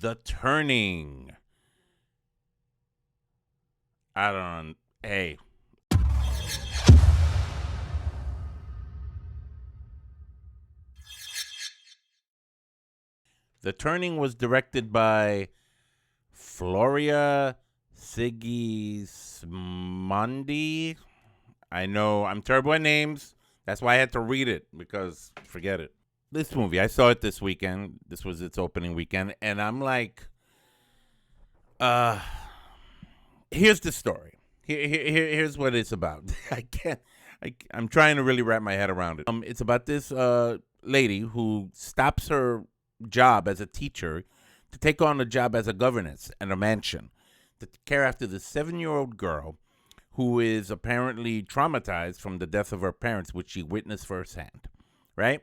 The Turning. I don't. Hey. The Turning was directed by Floria Sigismondi. I know I'm terrible at names. That's why I had to read it because forget it. This movie, I saw it this weekend. This was its opening weekend, and I'm like, uh, here's the story. Here's what it's about. I can't. I'm trying to really wrap my head around it. It's about this lady who stops her job as a teacher to take on a job as a governess in a mansion to care after this 7-year-old girl who is apparently traumatized from the death of her parents, which she witnessed firsthand, right?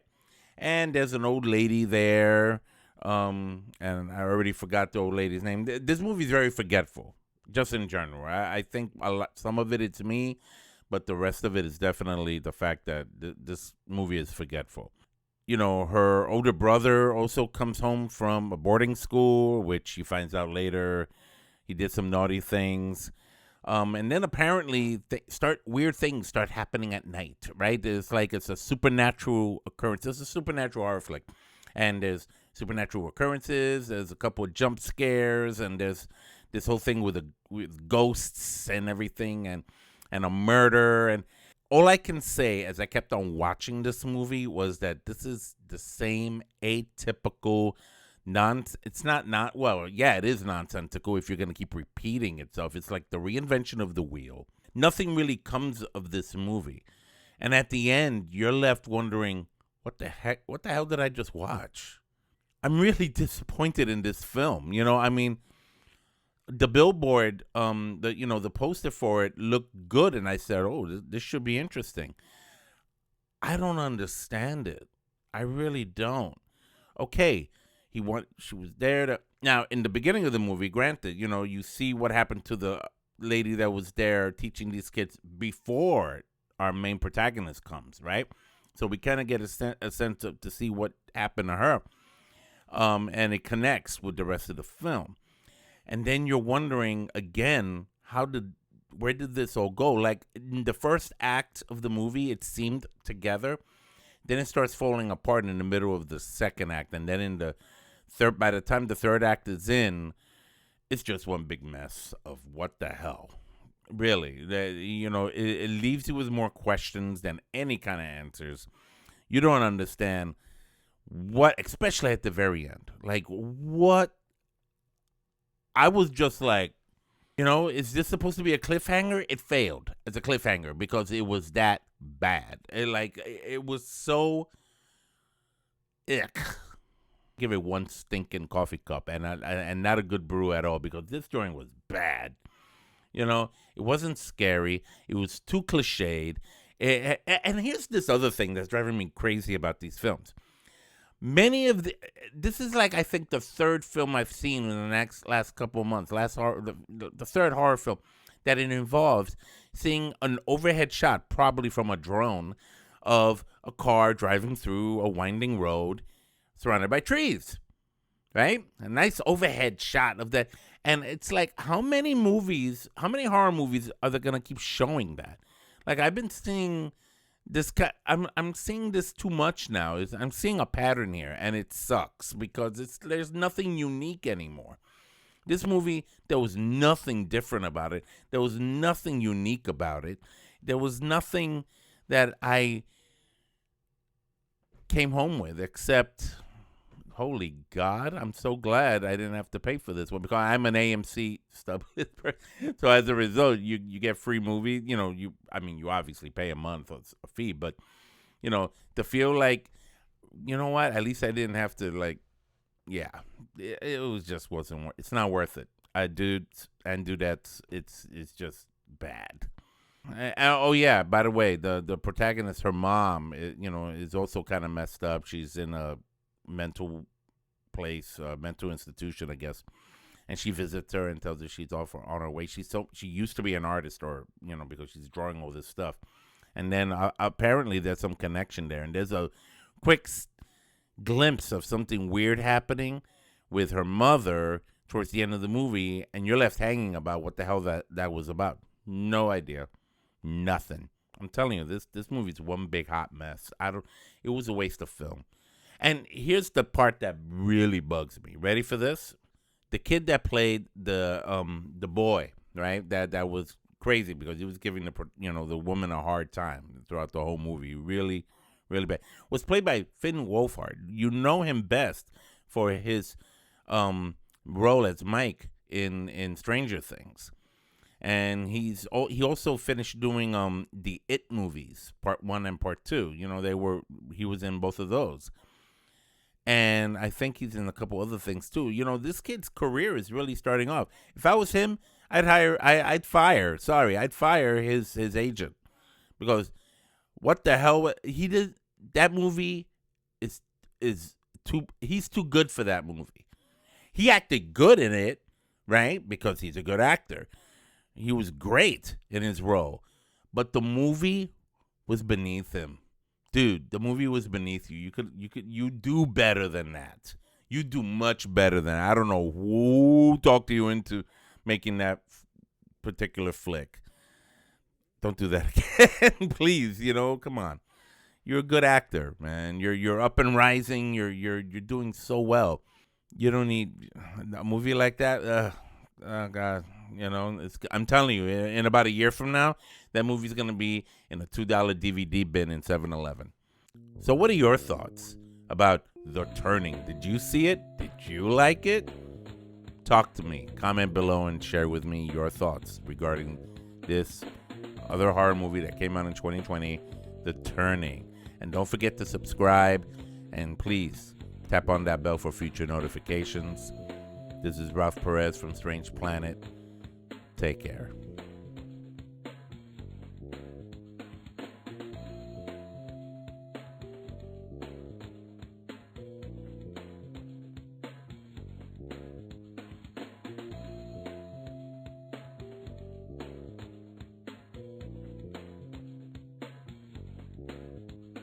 And there's an old lady there, and I already forgot the old lady's name. This movie's very forgetful, just in general. I think some of it's me, but the rest of it is definitely the fact that this movie is forgetful. You know, her older brother also comes home from a boarding school, which she finds out later he did some naughty things. And then apparently weird things start happening at night, right? It's a supernatural occurrence. It's a supernatural horror flick. And there's supernatural occurrences, there's a couple of jump scares, and there's this whole thing with ghosts and everything and a murder. And all I can say as I kept on watching this movie was that this is the same atypical it's not well, yeah, it is nonsensical if you're going to keep repeating itself. It's like the reinvention of the wheel. Nothing really comes of this movie. And at the end, you're left wondering, what the hell did I just watch? I'm really disappointed in this film. I mean, the billboard, the poster for it looked good, and I said, "Oh, this should be interesting." I don't understand it. I really don't. Okay, she was there to now in the beginning of the movie. Granted, you see what happened to the lady that was there teaching these kids before our main protagonist comes, right? So we kind of get a sense of to see what happened to her, and it connects with the rest of the film. And then you're wondering again, where did this all go? Like in the first act of the movie, it seemed together. Then it starts falling apart in the middle of the second act, and then in the by the time the third act is in, it's just one big mess of what the hell. Really, it leaves you with more questions than any kind of answers. You don't understand what, especially at the very end. Like what? I was just like, is this supposed to be a cliffhanger? It failed as a cliffhanger because it was that bad. It was so ick. Give it one stinking coffee cup and not a good brew at all because this joint was bad. It wasn't scary. It was too cliched. And here's this other thing that's driving me crazy about these films. This is like I think the third film I've seen in the last couple of months. The third horror film that it involves seeing an overhead shot, probably from a drone, of a car driving through a winding road surrounded by trees, right? A nice overhead shot of that. And it's like, how many horror movies are they going to keep showing that? Like, I've been seeing this. I'm seeing this too much now. I'm seeing a pattern here, and it sucks because there's nothing unique anymore. This movie, there was nothing different about it. There was nothing unique about it. There was nothing that I came home with except, holy God, I'm so glad I didn't have to pay for this one because I'm an AMC stub. So as a result, you get free movies. You obviously pay a month or a fee, but to feel like, what? At least I didn't have to yeah. It was just wasn't. It's not worth it. Do that. It's just bad. Oh yeah. By the way, the protagonist, her mom, is also kind of messed up. She's in a mental mental institution, I guess. And she visits her and tells her she's off on her way. She used to be an artist, or because she's drawing all this stuff. And then apparently there's some connection there, and there's a quick glimpse of something weird happening with her mother towards the end of the movie, and you're left hanging about what the hell that was about. No idea. Nothing. I'm telling you, this movie's one big hot mess. It was a waste of film. And here's the part that really bugs me. Ready for this? The kid that played the boy, right? That was crazy because he was giving the woman a hard time throughout the whole movie. Really, really bad. Was played by Finn Wolfhard. You know him best for his role as Mike in Stranger Things. And he also finished doing the It movies, part 1 and part 2. He was in both of those. And I think he's in a couple other things too. This kid's career is really starting off. If I was him, I'd fire his agent, because what the hell he did, that movie is he's too good for that movie. He acted good in it, right? Because he's a good actor. He was great in his role, but the movie was beneath him. Dude, the movie was beneath you. You do better than that. You do much better than that. I don't know who talked you into making that particular flick. Don't do that again, please. Come on. You're a good actor, man. You're up and rising. You're doing so well. You don't need a movie like that. Oh God, I'm telling you, in about a year from now, that movie's gonna be in a $2 DVD bin in 7-Eleven. So, what are your thoughts about The Turning? Did you see it? Did you like it? Talk to me. Comment below and share with me your thoughts regarding this other horror movie that came out in 2020, The Turning. And don't forget to subscribe, and please tap on that bell for future notifications. This is Ralph Perez from Strange Planet. Take care.